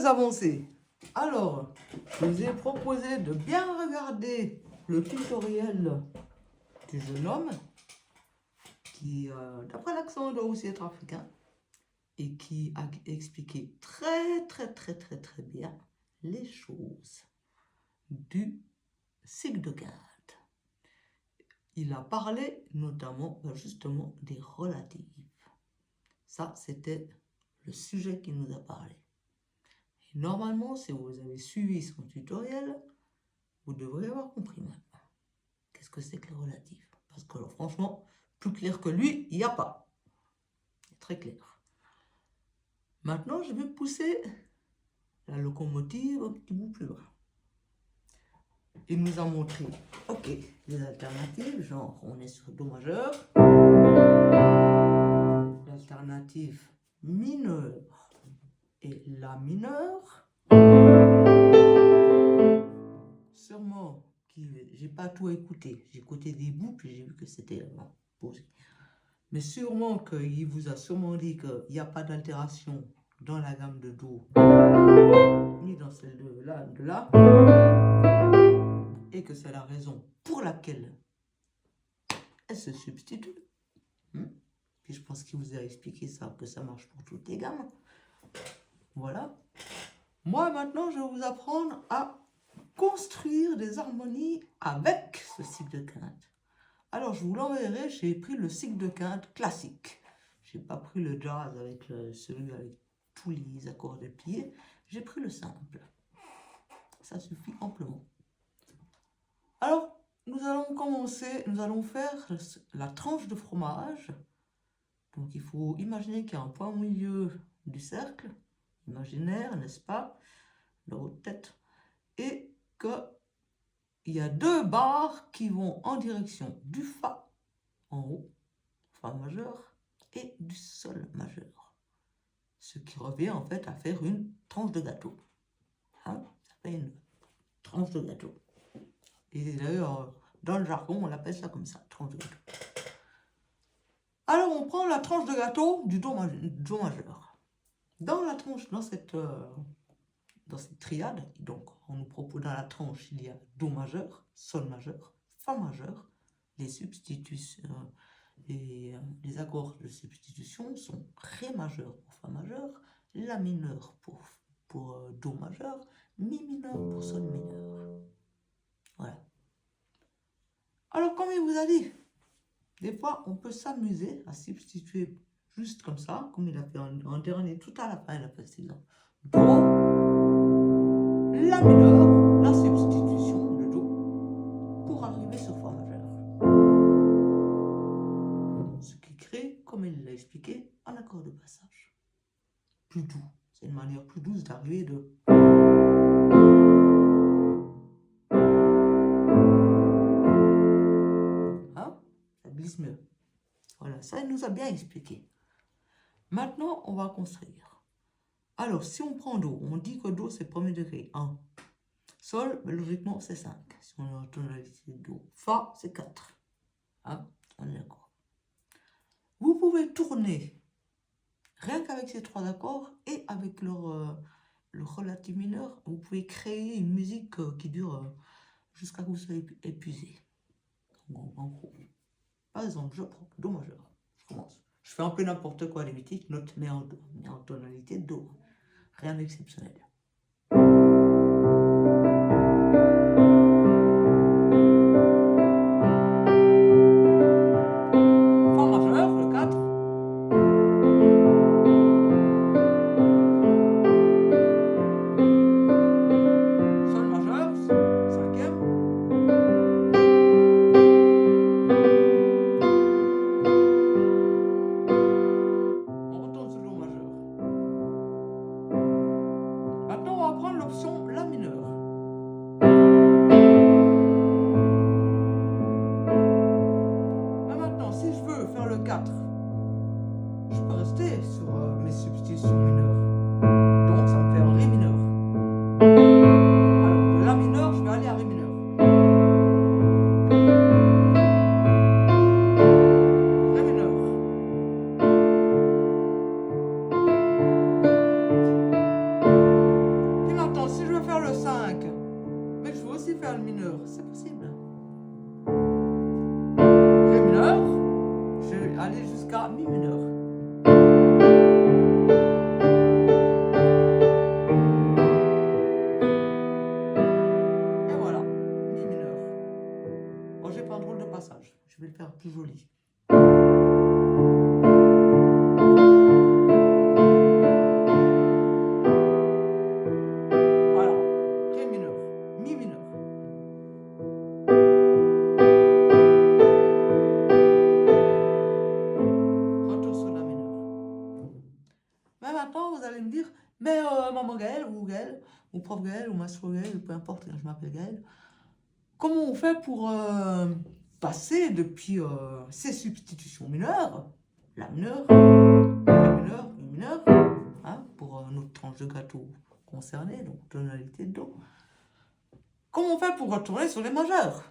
avancer. Alors, je vous ai proposé de bien regarder le tutoriel du jeune homme qui, d'après l'accent, doit aussi être africain et qui a expliqué très bien les choses du cycle de Quinte. Il a parlé notamment, justement, des relatifs. Ça, c'était le sujet qu'il nous a parlé. Et normalement, si vous avez suivi son tutoriel, vous devriez avoir compris maintenant. Qu'est-ce que c'est que les relatifs? Parce que, alors, franchement, plus clair que lui, il n'y a pas. C'est très clair. Maintenant, je vais pousser la locomotive un petit bout plus loin. Il nous a montré, ok, les alternatives, genre on est sur Do majeur, l'alternative mineur et La mineur. Sûrement, j'ai pas tout écouté, j'ai écouté des bouts puis j'ai vu que c'était posé. Mais sûrement qu'il vous a sûrement dit qu'il n'y a pas d'altération dans la gamme de Do, ni dans celle de là, et que c'est la raison pour laquelle elle se substitue. Puis je pense qu'il vous a expliqué ça, que ça marche pour toutes les gammes. Voilà. Moi, maintenant, je vais vous apprendre à construire des harmonies avec ce cycle de quinte. Alors, je vous l'enverrai, j'ai pris le cycle de quinte classique. Je n'ai pas pris le jazz avec celui avec tous les accords dépliés. J'ai pris le simple. Ça suffit amplement. Alors, nous allons commencer, nous allons faire la tranche de fromage. Donc, il faut imaginer qu'il y a un point au milieu du cercle, imaginaire, n'est-ce pas, dans votre tête, et qu'il y a deux barres qui vont en direction du Fa en haut, Fa majeur, et du Sol majeur. Ce qui revient en fait à faire une tranche de gâteau. Ça fait une tranche de gâteau. Et d'ailleurs, dans le jargon, on appelle ça comme ça, tranche de gâteau. Alors, on prend la tranche de gâteau du Do majeur. Dans cette triade, donc on nous propose dans la tranche, il y a Do majeur, Sol majeur, Fa majeur. Les substitutions, les accords de substitution sont Ré majeur pour Fa majeur, La mineur pour Do majeur, Mi mineur pour Sol mineur. Voilà. Alors, comme il vous a dit, des fois, on peut s'amuser à substituer juste comme ça, comme il a fait en dernier, tout à la fin, il a fait exemple. Do, La mineur, la substitution de Do, pour arriver sur Fa majeur. Ce qui crée, comme il l'a expliqué, un accord de passage. Plus doux. C'est une manière plus douce d'arriver de... Ça glisse mieux. Voilà, ça il nous a bien expliqué. Maintenant, on va construire. Alors, si on prend Do, on dit que Do, c'est premier degré, 1. Sol, logiquement, c'est 5. Si on est en tonalité de Do. Fa, c'est 4. On est d'accord. Vous pouvez tourner, rien qu'avec ces trois accords, et avec le relatif mineur, vous pouvez créer une musique qui dure jusqu'à ce que vous soyez épuisé. En gros. Par exemple, je prends Do majeur. Je commence. Je fais un peu n'importe quoi, les petites notes, mais en tonalité de Do. Rien d'exceptionnel. Fa majeur, le 4. Sol majeur, 5e. On retourne sur Do majeur. faire le 5, mais je veux aussi faire le mineur. C'est possible. Ré mineur, je vais aller jusqu'à mi mineur. Et voilà, mi mineur. Bon, j'ai pas un drôle de passage. Je vais le faire plus joli. Voilà, ré mineur, mi mineur. Retour sur la mineur. Mais maintenant, vous allez me dire, mais maman Gaëlle, ou prof Gaëlle, ou maestro Gaëlle, peu importe, je m'appelle Gaëlle. Comment on fait pour passer depuis ces substitutions mineures, la mineure, la mineure, mi mineur, hein, pour notre tranche de gâteau concernée, donc tonalité de Do. Comment on fait pour retourner sur les majeurs?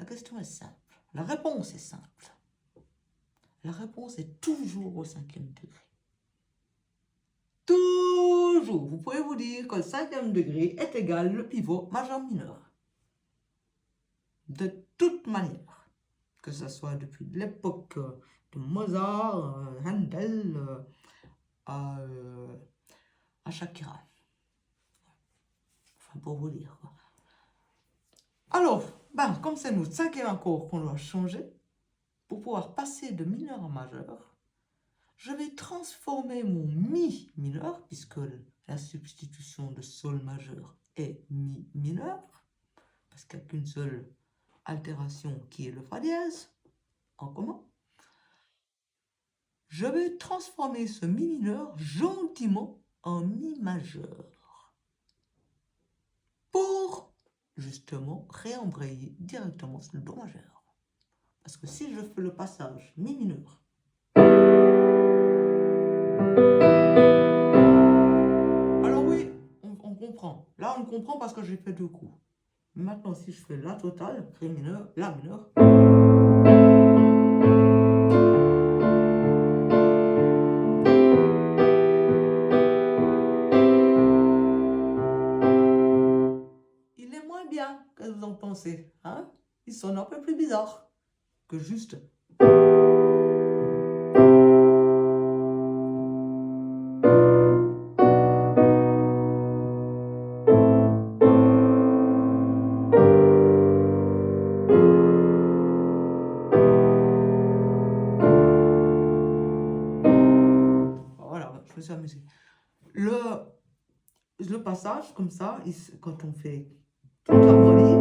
La question est simple. La réponse est simple. La réponse est toujours au 5e degré. Toujours. Vous pouvez vous dire que le 5e degré est égal le pivot majeur-mineur. De toute manière. Que ce soit depuis l'époque de Mozart, Handel, à Shakira. Enfin, pour vous dire. Alors, comme c'est notre 5e accord qu'on doit changer, pour pouvoir passer de mineur à majeur, je vais transformer mon mi mineur, puisque la substitution de sol majeur est mi mineur, parce qu'il n'y a qu'une seule altération qui est le fa dièse, en commun. Je vais transformer ce mi mineur gentiment en mi majeur, pour justement réembrayer directement sur le do majeur. Parce que si je fais le passage mi mineur, alors oui, on comprend. Là, on comprend parce que j'ai fait 2 coups. Maintenant, si je fais la totale, ré mineur, la mineur, il est moins bien. Qu'est-ce que vous en pensez, hein? Il sonne un peu plus bizarre que juste. Voilà, je me suis amusé. Le passage, comme ça, quand on fait toute l'harmonie,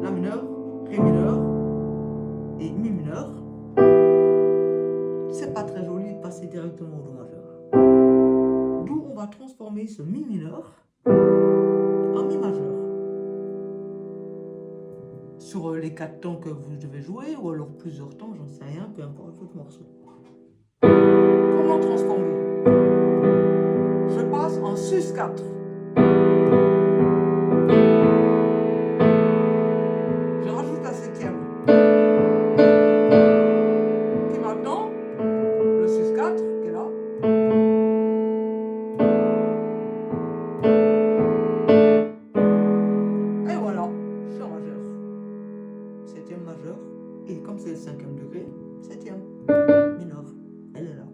la mineur, ré mineur et mi mineur, c'est pas très joli de passer directement au do majeur. D'où on va transformer ce mi mineur en mi majeur. Sur les 4 temps que vous devez jouer, ou alors plusieurs temps, j'en sais rien, peu importe votre morceau. Comment transformer? Je passe en sus 4. Je rajoute la 7e. Puis maintenant, le sus 4 qui est là. Et voilà, je suis en majeur. 7e majeur. Et comme c'est le 5e degré, 7e mineur. Elle est là.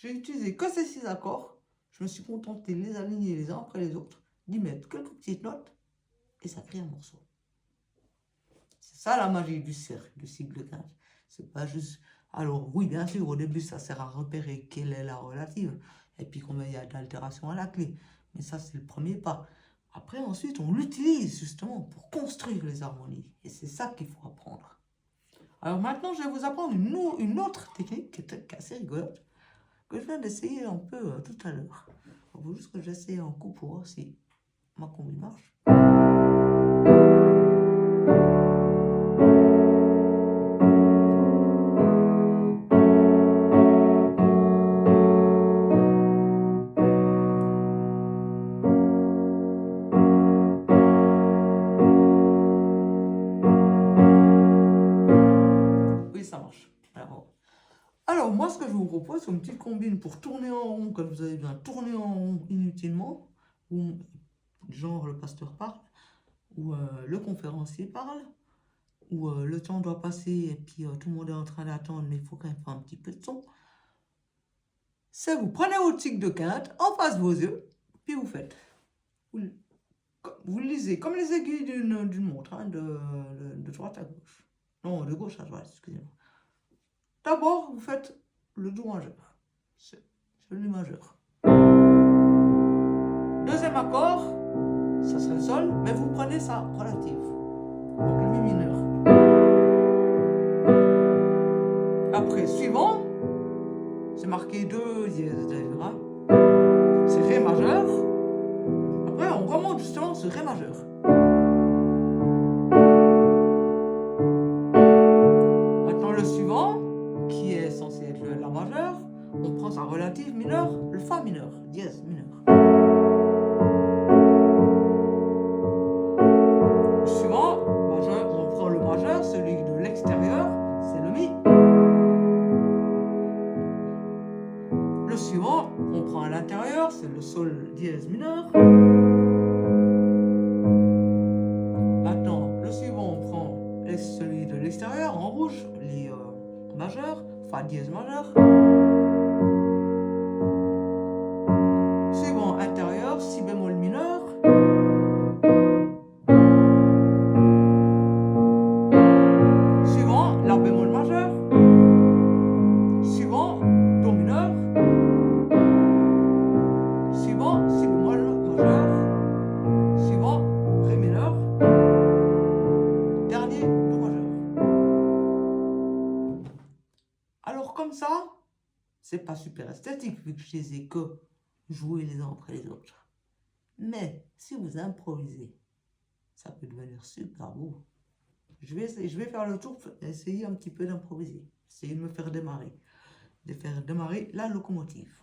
j'ai utilisé que ces 6 accords. Je me suis contenté de les aligner les uns après les autres, d'y mettre quelques petites notes, et ça crée un morceau. C'est ça la magie du cercle, du cycle 15. C'est pas juste... Alors oui, bien sûr, au début, ça sert à repérer quelle est la relative, et puis combien il y a d'altérations à la clé. Mais ça, c'est le premier pas. Après, ensuite, on l'utilise justement pour construire les harmonies. Et c'est ça qu'il faut apprendre. Alors maintenant, je vais vous apprendre une autre technique qui est assez rigolote, que je viens d'essayer un peu tout à l'heure. Il faut juste que j'essaye en coup pour voir si ma combi marche. Oui, ça marche. Alors, moi, ce que je vous propose, c'est une petite combine pour tourner en rond, quand vous avez bien tourné en rond inutilement, ou genre le pasteur parle, ou le conférencier parle, ou le temps doit passer et puis tout le monde est en train d'attendre, mais il faut quand même faire un petit peu de son. C'est vous prenez votre cycle de quinte en face de vos yeux, puis vous faites. Vous lisez comme les aiguilles d'une montre, hein, de droite à gauche. Non, de gauche à droite, excusez-moi. D'abord, vous faites le do majeur. C'est le mi majeur. Deuxième accord, ça serait le sol, mais vous prenez sa relative. Donc le mi mineur. Après, suivant, c'est marqué 2 dièse, d'ailleurs. C'est ré majeur. Après, on remonte justement sur ré majeur. Maintenant, le suivant, qui est censé être le la majeur, on prend sa relative mineure, le fa mineur, dièse mineur. Le suivant, majeur, on prend le majeur, celui de l'extérieur, c'est le mi. Le suivant, on prend à l'intérieur, c'est le sol dièse mineur. Maintenant, le suivant, on prend celui de l'extérieur, en rouge, les majeurs, fa dièse majeur. Suivant intérieur, si bémol mineur. Suivant, la bémol majeur. Suivant, do mineur. Suivant, si bémol majeur. Suivant, ré mineur. Dernier, do majeur. Alors comme ça, c'est pas super esthétique vu que je les ai que joués les uns après les autres. Mais si vous improvisez, ça peut devenir super beau. Je vais faire le tour, essayer un petit peu d'improviser. Essayer de me faire démarrer. De faire démarrer la locomotive.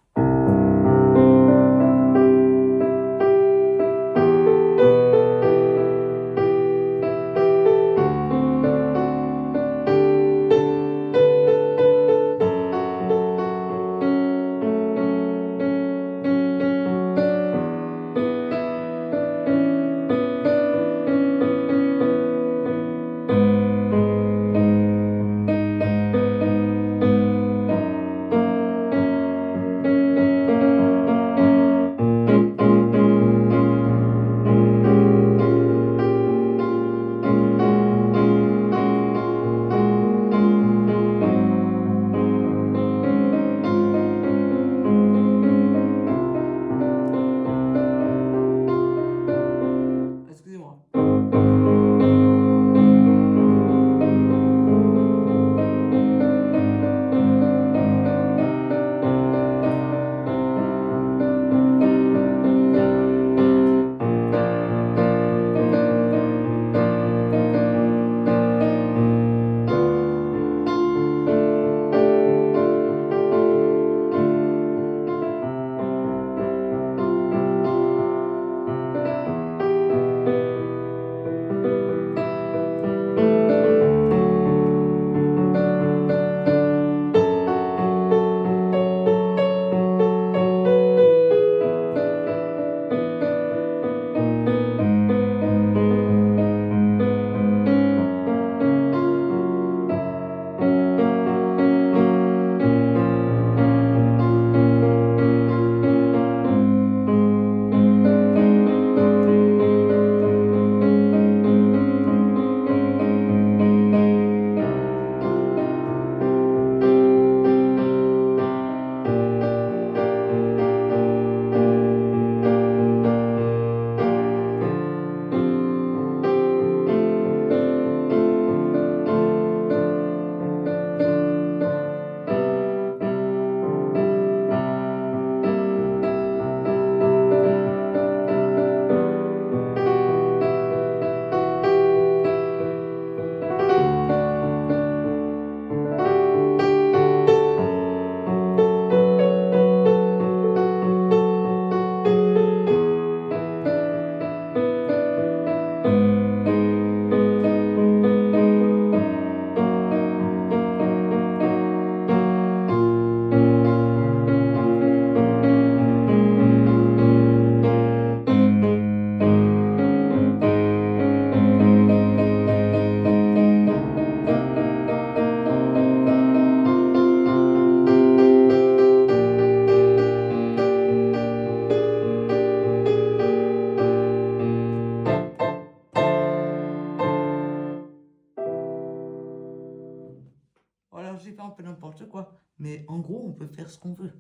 n'importe quoi. Mais en gros, on peut faire ce qu'on veut.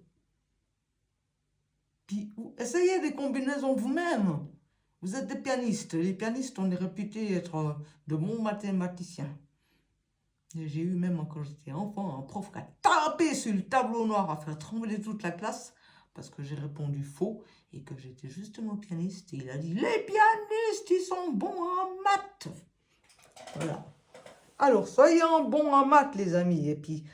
Puis, essayez des combinaisons vous-même. Vous êtes des pianistes. Les pianistes, on est réputés être de bons mathématiciens. J'ai eu même, quand j'étais enfant, un prof qui a tapé sur le tableau noir à faire trembler toute la classe parce que j'ai répondu faux et que j'étais justement pianiste. Et il a dit, les pianistes, ils sont bons en maths. Voilà. Alors, soyez bons en maths, les amis. Et puis,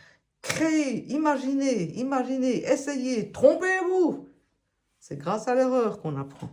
créez, imaginez, essayez, trompez-vous. C'est grâce à l'erreur qu'on apprend.